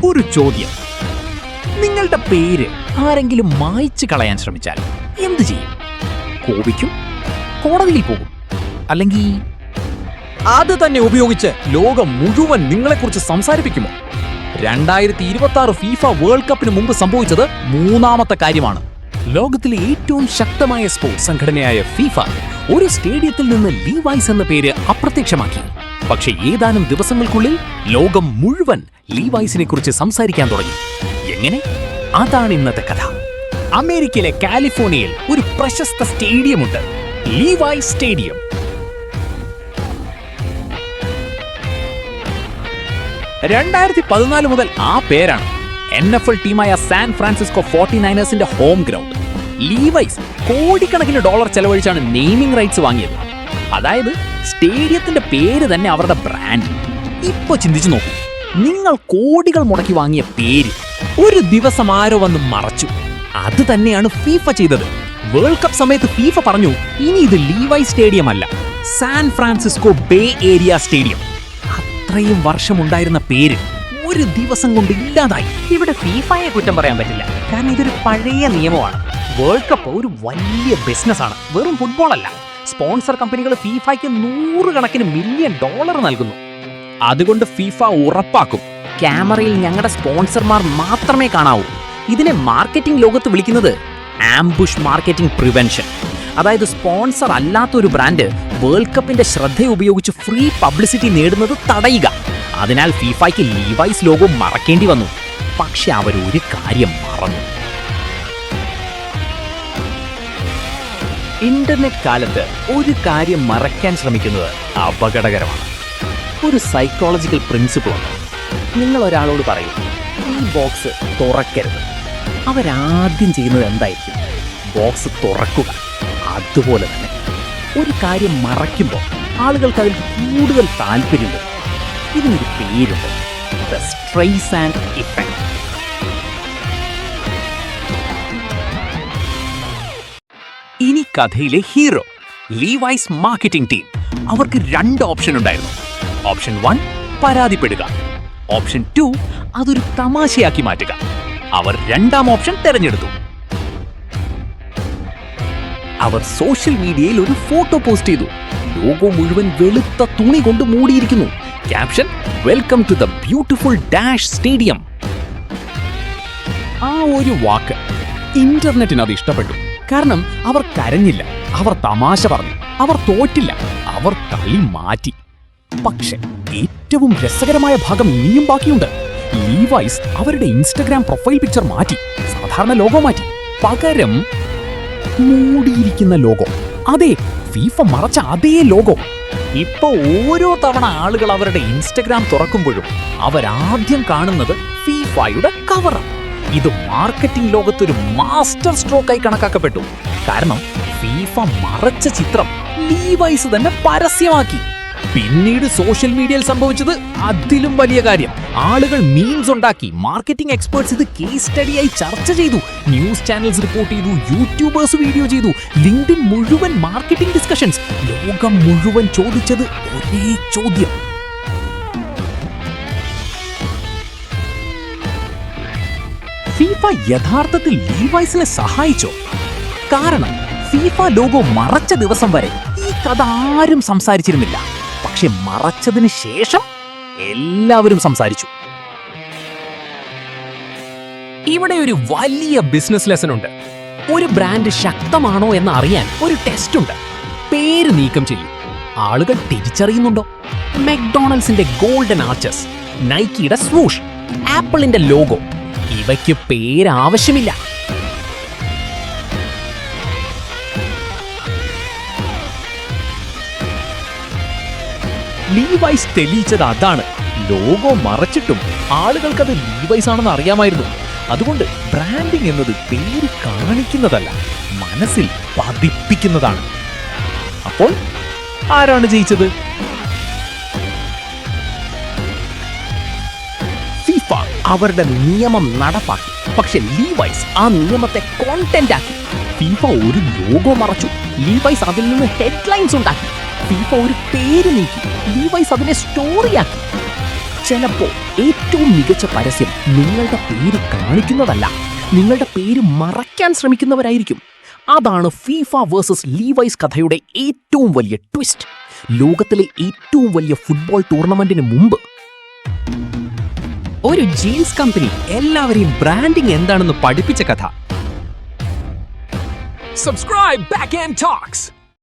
ഒരു ചോദ്യം. നിങ്ങളുടെ പേര് ആരെങ്കിലും മായ്ച്ചു കളയാൻ ശ്രമിച്ചാൽ എന്ത് ചെയ്യും? കോപിക്കും? കോടതിയിൽ പോകും? അല്ലെങ്കിൽ അത് തന്നെ ഉപയോഗിച്ച് ലോകം മുഴുവൻ നിങ്ങളെക്കുറിച്ച് സംസാരിപ്പിക്കുമോ? 2026 ഫീഫ വേൾഡ് കപ്പിന് മുമ്പ് സംഭവിച്ചത് മൂന്നാമത്തെ കാര്യമാണ്. ലോകത്തിലെ ഏറ്റവും ശക്തമായ സ്പോർട്സ് സംഘടനയായ ഫീഫ ഒരു സ്റ്റേഡിയത്തിൽ നിന്ന് ലീവൈസ് എന്ന പേര് അപ്രത്യക്ഷമാക്കി. പക്ഷേ ഏതാനും ദിവസങ്ങൾക്കുള്ളിൽ ലോകം മുഴുവൻ ലീവൈസിനെ കുറിച്ച് സംസാരിക്കാൻ തുടങ്ങി. എങ്ങനെ? അതാണ് ഇന്നത്തെ കഥ. അമേരിക്കയിലെ കാലിഫോർണിയയിൽ ഒരു പ്രശസ്ത സ്റ്റേഡിയമുണ്ട്, ലീവൈസ് സ്റ്റേഡിയം. (2014) മുതൽ ആ പേരാണ് NFL ടീമായ സാൻ ഫ്രാൻസിസ്കോ 49േഴ്സിന്റെ ഹോം ഗ്രൗണ്ട്. ലീവൈസ് കോടിക്കണക്കിന് ഡോളർ ചെലവഴിച്ചാണ് നെയിമിംഗ് റൈറ്റ്സ് വാങ്ങിയത്. അതായത് സ്റ്റേഡിയത്തിന്റെ പേര് തന്നെ അവരുടെ ബ്രാൻഡ്. ഇപ്പൊ ചിന്തിച്ചു നോക്കൂ, നിങ്ങൾ കോടികൾ മുടക്കി വാങ്ങിയ പേര് ഒരു ദിവസം ആരോ വന്ന് മറച്ചു. അത് തന്നെയാണ് ഫീഫ ചെയ്തത്. വേൾഡ് കപ്പ് സമയത്ത് ഫീഫ പറഞ്ഞു, ഇനി ഇത് ലീവൈസ് സ്റ്റേഡിയം അല്ല, San Francisco bay area stadium. അത്രയും വർഷമുണ്ടായിരുന്ന പേര് ഒരു ദിവസം കൊണ്ട് ഇല്ലാതായി. ഇവിടെ ഫീഫയെ കുറ്റം പറയാൻ പറ്റില്ല, കാരണം ഇതൊരു പഴയ നിയമമാണ്. വേൾഡ് കപ്പ് ഒരു വലിയ ബിസിനസ്സാണ്, വെറും ഫുട്ബോൾ അല്ല. സ്പോൺസർ കമ്പനികൾ ഫീഫയ്ക്ക് $100 മില്യൺ നൽകുന്നു. അതുകൊണ്ട് ഫീഫ ഉറപ്പാക്കും, ക്യാമറയിൽ ഞങ്ങളുടെ സ്പോൺസർമാർ മാത്രമേ കാണാവൂ. ഇതിനെ മാർക്കറ്റിംഗ് ലോകത്ത് വിളിക്കുന്നത് ആംബുഷ് മാർക്കറ്റിംഗ് പ്രിവെൻഷൻ. അതായത് സ്പോൺസർ അല്ലാത്ത ഒരു ബ്രാൻഡ് വേൾഡ് കപ്പിന്റെ ശ്രദ്ധ ഉപയോഗിച്ച് ഫ്രീ പബ്ലിസിറ്റി നേടുന്നത് തടയുക. അതിനാൽ ഫീഫയ്ക്ക് ലീവൈസ് ലോഗോ മറക്കേണ്ടി വന്നു. പക്ഷെ അവരൊരു കാര്യം മറന്നു. ഇന്റർനെറ്റ് കാലത്ത് ഒരു കാര്യം മറയ്ക്കാൻ ശ്രമിക്കുന്നത് അപകടകരമാണ്. ഒരു സൈക്കോളജിക്കൽ പ്രിൻസിപ്പിൾ ഉണ്ട്. നിങ്ങൾ ഒരാളോട് പറയും, ഈ ബോക്സ് തുറക്കരുത്. അവരാദ്യം ചെയ്യുന്നത് എന്തായിരിക്കും? ബോക്സ് തുറക്കുക. അതുപോലെ തന്നെ ഒരു കാര്യം മറയ്ക്കുമ്പോൾ ആളുകൾക്ക് അതിൽ കൂടുതൽ താല്പര്യമുണ്ട്. ഇതിനൊരു പേരുണ്ട്, ദ സ്ട്രെയ്സാൻഡ് ഇഫക്റ്റ്. ഇനി കഥയിലെ ഹീറോ ലീവൈസ് മാർക്കറ്റിംഗ് ടീം. അവർക്ക് 2 ഓപ്ഷൻ ഉണ്ടായിരുന്നു. ഓപ്ഷൻ 1 പരാതിപ്പെടുക, ഓപ്ഷൻ 2 അതൊരു തമാശയാക്കി മാറ്റുക. അവർ 2ാം ഓപ്ഷൻ തെരഞ്ഞെടുത്തു. അവർ സോഷ്യൽ മീഡിയയിൽ ഒരു ഫോട്ടോ പോസ്റ്റ് ചെയ്തു. ലോഗോ മുഴുവൻ വെളുത്ത തുണി കൊണ്ട് മൂടിയിരിക്കുന്നു. Caption, welcome to the beautiful dash stadium. ആ ഒരു വാക്ക് ഇന്റർനെറ്റിന് അത് ഇഷ്ടപ്പെട്ടു. കാരണം അവർ കരഞ്ഞില്ല, അവർ തമാശ പറഞ്ഞു, അവർ തോറ്റില്ല, അവർ കളി മാറ്റി. പക്ഷെ ഏറ്റവും രസകരമായ ഭാഗം ഇനിയും ബാക്കിയുണ്ട്. ലീവൈസ് അവരുടെ ഇൻസ്റ്റഗ്രാം പ്രൊഫൈൽ പിക്ചർ മാറ്റി, സാധാരണ ലോഗോ മാറ്റി. പകരം മൂടിയിരിക്കുന്ന ലോഗോ, അതെ, ഫീഫ മറച്ച അതേ ലോഗോ. ഇപ്പൊ ഓരോ തവണ ആളുകൾ അവരുടെ ഇൻസ്റ്റഗ്രാം തുറക്കുമ്പോഴും അവരാദ്യം കാണുന്നത് ഫീഫയുടെ കവറാണ്. ഇത് മാർക്കറ്റിംഗ് ലോകത്തൊരു മാസ്റ്റർ സ്ട്രോക്കായി കണക്കാക്കപ്പെട്ടു. കാരണം ഫീഫ മറച്ച ചിത്രം ലീവൈസ് തന്നെ പരസ്യമാക്കി. പിന്നീട് സോഷ്യൽ മീഡിയയിൽ സംഭവിച്ചത് അതിലും വലിയ കാര്യം. ആളുകൾ മീംസ് ഉണ്ടാക്കി, മാർക്കറ്റിംഗ് എക്സ്പേർട്സ് ഇത് കേസ് സ്റ്റഡിയായി ചർച്ച ചെയ്തു, ന്യൂസ് ചാനൽസ് റിപ്പോർട്ട് ചെയ്തു, യൂട്യൂബേഴ്സ് വീഡിയോ ചെയ്തു, ലിങ്ക്ഡിൻ മുഴുവൻ മാർക്കറ്റിംഗ് ഡിസ്കഷൻസ്. ലോകം മുഴുവൻ ചോദിച്ചത് ഒരേ ചോദ്യം, ഫീഫ യഥാർത്ഥത്തിൽ ലീവൈസിനെ സഹായിച്ചോ? കാരണം ഫീഫ ലോഗോ മറച്ച ദിവസം വരെ ഈ കഥ ആരും സംസാരിച്ചിരുന്നില്ല. പക്ഷെ മറച്ചതിന് ശേഷം എല്ലാവരും സംസാരിച്ചു. ഇവിടെ ഒരു വലിയ ബിസിനസ് ലെസൺ ഉണ്ട്. ഒരു ബ്രാൻഡ് ശക്തമാണോ എന്ന് അറിയാൻ ഒരു ടെസ്റ്റ് ഉണ്ട്. പേര് നീക്കം ചെയ്യും. ആളുകൾ തിരിച്ചറിയുന്നുണ്ടോ? മെക്ഡൊണാൾഡ്സിന്റെ ഗോൾഡൻ ആർച്ചസ്, നൈക്കിയുടെ സ്വൂഷ്, ആപ്പിളിന്റെ ലോഗോ, ഇവയ്ക്ക് പേരാവശ്യമില്ല. ലീവൈസ് തെളിയിച്ചത് അതാണ്. ലോഗോ മറച്ചിട്ടും ആളുകൾക്കത് ലീവൈസ് ആണെന്ന് അറിയാമായിരുന്നു. അതുകൊണ്ട് ബ്രാൻഡിംഗ് എന്നത് പേര് കാണിക്കുന്നതല്ല, മനസ്സിൽ പതിപ്പിക്കുന്നതാണ്. അപ്പോൾ ആരാണ് ജയിച്ചത്? ഫീഫ അവരുടെ നിയമം നടപ്പാക്കി. പക്ഷെ ലീവൈസ് ആ നിയമത്തെ കോണ്ടന്റ് ആക്കി. ഫീഫ ഒരു ലോഗോ മറച്ചു, ലീവൈസ് അതിൽ നിന്ന് ഹെഡ്ലൈൻസ് ഉണ്ടാക്കി. ഫീഫ ഒരു പേര് നീക്കി, ലീവൈസ് അതിനെ സ്റ്റോറിയാക്കി. ചിലപ്പോൾ ഏറ്റവും മികച്ച പരസ്യം നിങ്ങളുടെ പേര് കാണിക്കുന്നതല്ല, നിങ്ങളുടെ പേര് മറയ്ക്കാൻ ശ്രമിക്കുന്നവരായിരിക്കും. അതാണ് ഫീഫ വേഴ്സസ് ലീവൈസ് കഥയുടെ ഏറ്റവും വലിയ ട്വിസ്റ്റ്. ലോകത്തിലെ ഏറ്റവും വലിയ ഫുട്ബോൾ ടൂർണമെന്റിന് മുമ്പ് ഒരു ജീൻസ് കമ്പനി എല്ലാവരെയും ബ്രാൻഡിംഗ് എന്താണെന്ന് പഠിപ്പിച്ച കഥ. Subscribe Backhand Talks.